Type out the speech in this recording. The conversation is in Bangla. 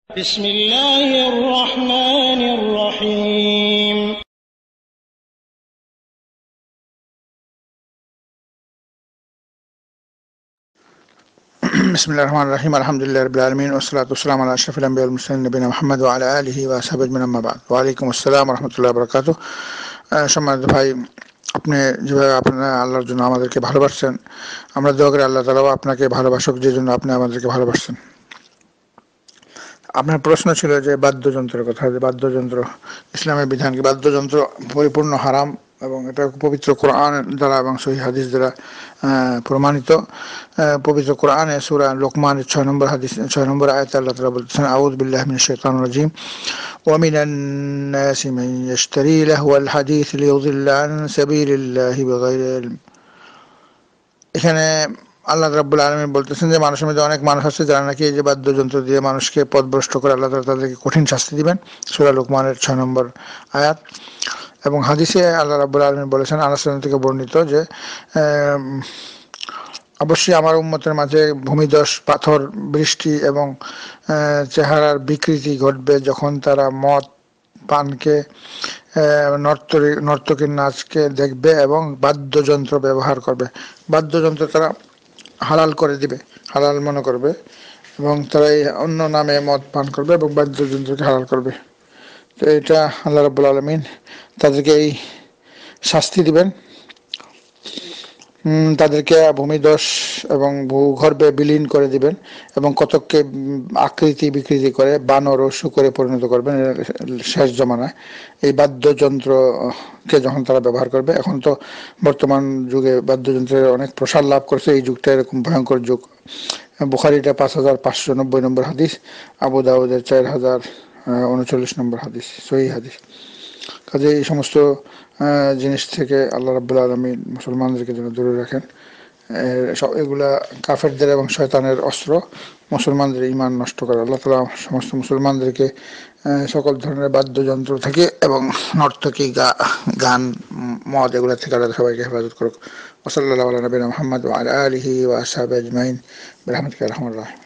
بسم الله الرحمن الرحيم بسم الله الرحمن الرحيم الحمد لله رب العالمين والصلاة والسلام على أشرف الأنبياء والمرسلين نبينا محمد وعلى آله وصحبه أجمعين أما بعد ওয়ালাইকুম আসসালাম ওয়া রাহমাতুল্লাহি ওয়া বারাকাতুহু। সম্মানিত ভাই, আপনি যেভাবে আপনারা আল্লাহর জন্য আমাদেরকে ভালোবাসছেন, আমরা দোয়া করি আল্লাহ তাআলা আপনাকে ভালোবাসুক যে জন্য আপনি আমাদেরকে ভালোবাসছেন। আপনার প্রশ্ন ছিল যে বাদ্যযন্ত্রের কথা, যে বাদ্যযন্ত্র ইসলামের বিধান কি? বাদ্যযন্ত্র পরিপূর্ণ হারাম এবং এটা পবিত্র কোরআন দ্বারা এবং সহিহ হাদিস দ্বারা প্রমাণিত। পবিত্র কোরআনে সূরা লোকমানের 6 নম্বর হাদিস 6 নম্বর আয়াতে আল্লাহ তাআলা বলতেছেন, আউযু বিল্লাহি মিনাশ শাইতানির রাজীম, ওয়া মিনান নাসি মান ইয়াশতারি লাহওয়াল হাদিস লিয়ুযিল্লা আন সাবিলিল্লাহি বিগাইরি ইলম। এখানে আল্লাহ রাব্বুল আলামিন বলতেছেন যে মানুষের মধ্যে অনেক মানুষ আছে যারা নাকি এই যে বাদ্যযন্ত্র দিয়ে মানুষকে পথভ্রষ্ট করে, আল্লাহ তাআলা তাদেরকে কঠিন শাস্তি দিবেন। সূরা লোকমানের 6 নম্বর আয়াত। এবং হাদিসে আল্লাহ রাব্বুল আলামিন বলেছেন, আনাস থেকে বর্ণিত, যে অবশ্যই আমার উম্মতের মাঝে ভূমিধস, পাথর, বৃষ্টি এবং চেহারার বিকৃতি ঘটবে যখন তারা মদ পানকে, নর্তকীর নাচকে দেখবে এবং বাদ্যযন্ত্র ব্যবহার করবে। বাদ্যযন্ত্র তারা হালাল করে দিবে, হালাল মনে করবে, এবং তারা এই অন্য নামে মদ পান করবে এবং বাদ্যযন্ত্রকে হালাল করবে। তো এটা আল্লাহ রাব্বুল আলামিন তাদেরকে এই শাস্তি দিবেন, তাদেরকে ভূমিধস এবং ভূগর্ভে বিলীন করে দিবেন এবং কতককে আকৃতি বিকৃতি করে বানর ও শুকরে পরিণত করবেন শেষ জমানায়। এই বাদ্যযন্ত্রকে যখন তারা ব্যবহার করবে, এখন তো বর্তমান যুগে বাদ্যযন্ত্রের অনেক প্রসার লাভ করছে, এই যুগটা এরকম ভয়ঙ্কর যুগ। বুখারীটা 5590 নম্বর হাদিস, আবু দাউদের 4039 নম্বর হাদিস, সহিহ হাদিস। কাজে এই সমস্ত জিনিস থেকে আল্লাহ রাব্বুল আলামিন মুসলমানদেরকে যেন দূরে রাখেন। সব এগুলা কাফেরদের এবং শয়তানের অস্ত্র, মুসলমানদের ঈমান নষ্ট করে। আল্লাহ তাআলা সমস্ত মুসলমানদেরকে সকল ধরনের বাদ্যযন্ত্র থেকে এবং নর্তকী, গান, মদ এগুলা থেকে আল্লাহ সবাইকে হেফাজত করুক। ওয়া সাল্লাল্লাহু আলা নবিয়িনা মুহাম্মদ ওয়া আলা আলিহি ওয়া আসহাবিহি আজমাইন বিরহমাতিকা ইয়া আরহামার রাহিমিন।